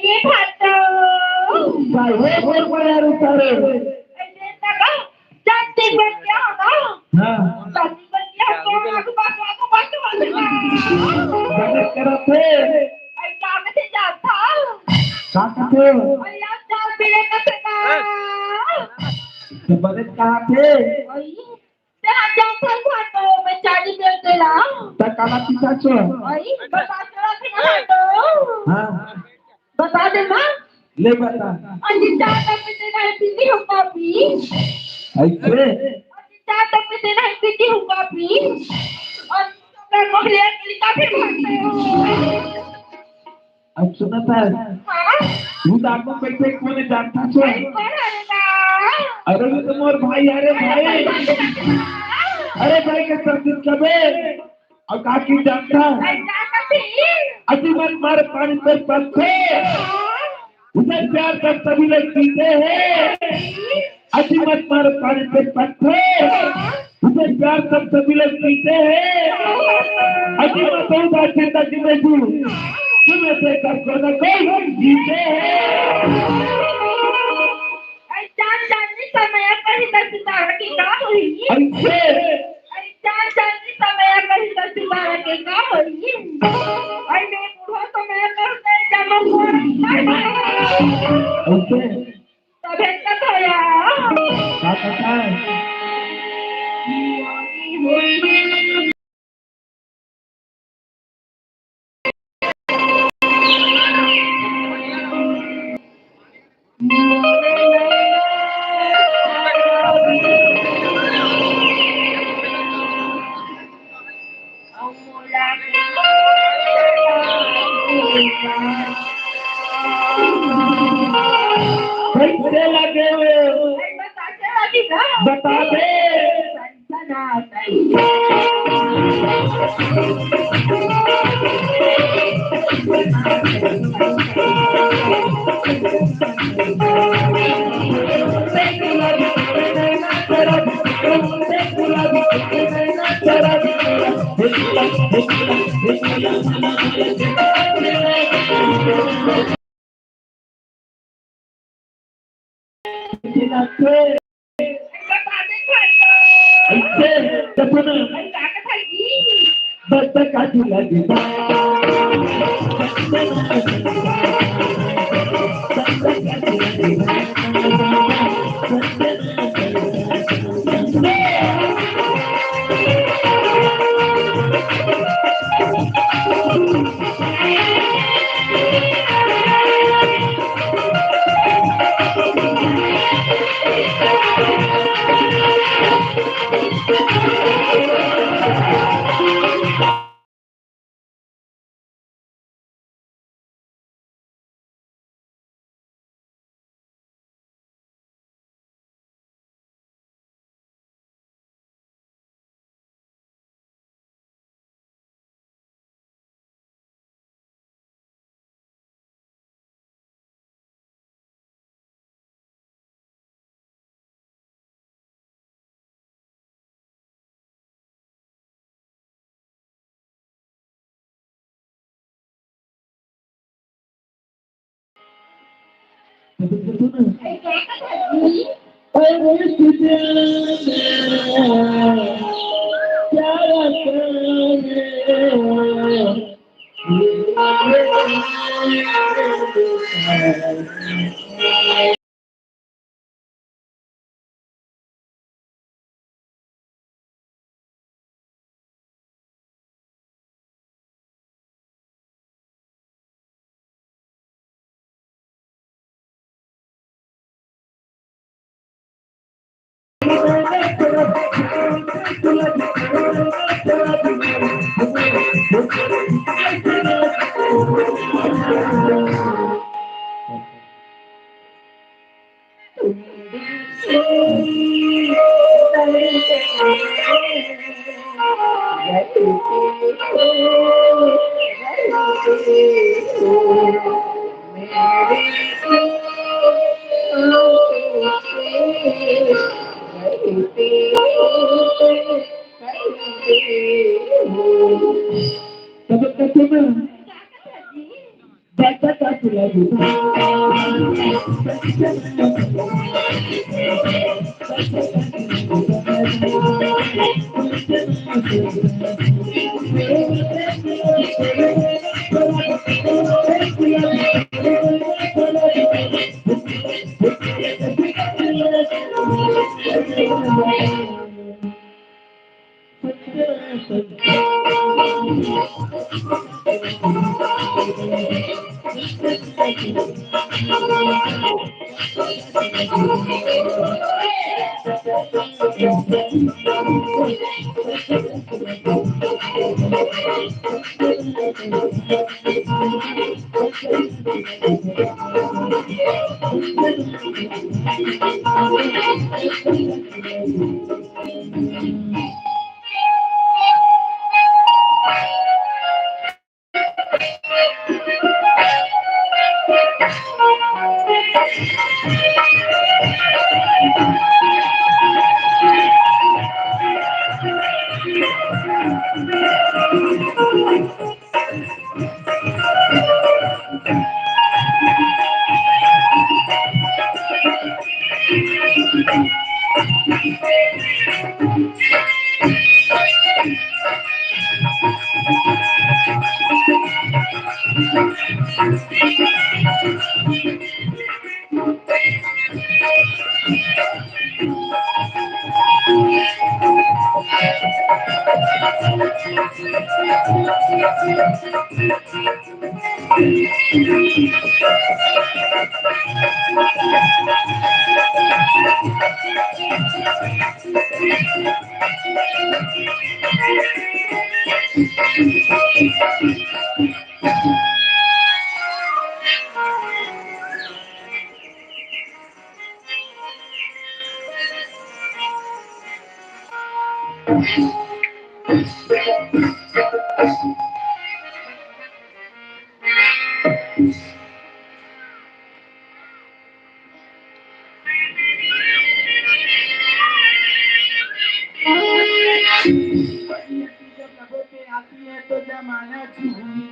ये खातो भाई वो बड़ा रुसारे cantik banget ya हाँ cantik banget ya aku बड़े करते ay kami si Jata काटे ay ang sabi na kasi na बड़े काटे ay Jangan satu mencari bela lang. तकाला पिता चो Ay, bata sila pinahado. हाँ Bata din ba? ले बता Ang Jata pinahipindi yung papi. ऐसे Ang Jata pinahipindi yung papi. Ang sobrang mahlihan kita pinahado. अब सुनता है Ha? तू दांतों पे थे कौन जानता चो Ay, para na. अरे ये तो मोर भाई अरे भाई अरे भाई के सर्दी कबे और काकी जानता Ay, nakasi. अति मन मारे पानी पे पत्थे उसे प्यार कर सभी लोग पीते हैं अति मन मारे पानी पे पत्थे उसे प्यार कर सभी लोग पीते हैं अति मन बहुत अच्छे तक में तू तुम ऐसे कर कोई जीते हैं Ay, jangan ni sama yang kita kita hari. ऐसे Ay, jangan ni sama yang kita kita hari. Ay, ni pura sama yang kita zaman pura. ऐसे Tapi kata ya. क्या कहता है कैसे लगे हुए बता दे ऐसे सपना बस काटी लगी अरे तुझे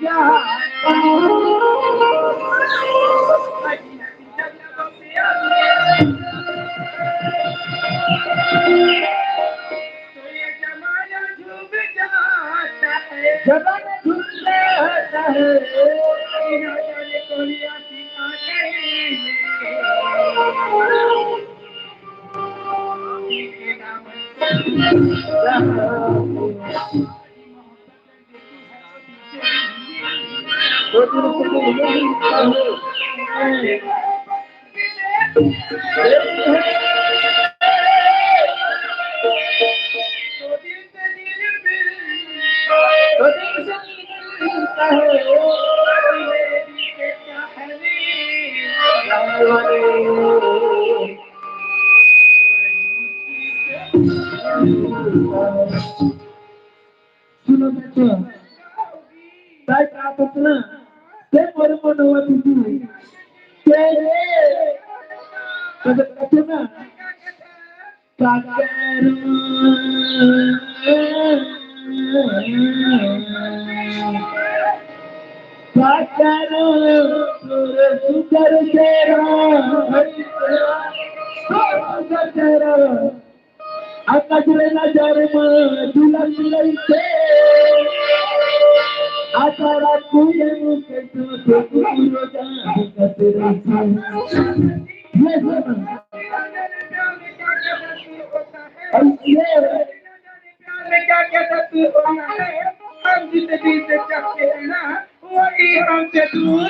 प्यारा साकारो सुंदर चेहरा सुंदर चेहरा नजरे नजर में दुल्हन लइके आचारा कुए मुके तो पूरो जान कते रही ये सब ये में क्या क्या शत्रु होना है हम जिंदगी से चाहते हैं ना वही हमसे दूर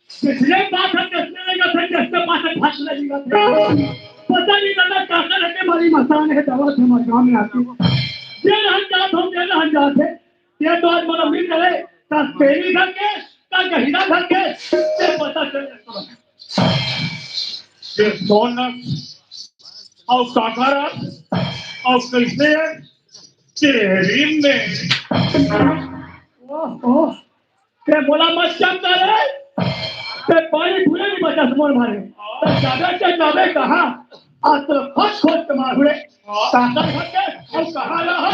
पिछले बात हम देखने लगा था जैसे बात भाग लगेगा पता नहीं लगा काका रहते हमारी मसान है दवा से हमारे गाँव में आती जेल हम जात हम जेल हम जाते ये तो आज मेरा मिल गए ता तेरी घर के ता गहिरा घर के ये पता चले ये सोना और काकारा और कैसे तेरी में ओह के बोला मत चम करे ते पानी फूले नहीं बचा समोर मारे तो जावे कहाँ आज तो खोज खोज के मार हुए काका घर के और कहाँ रहा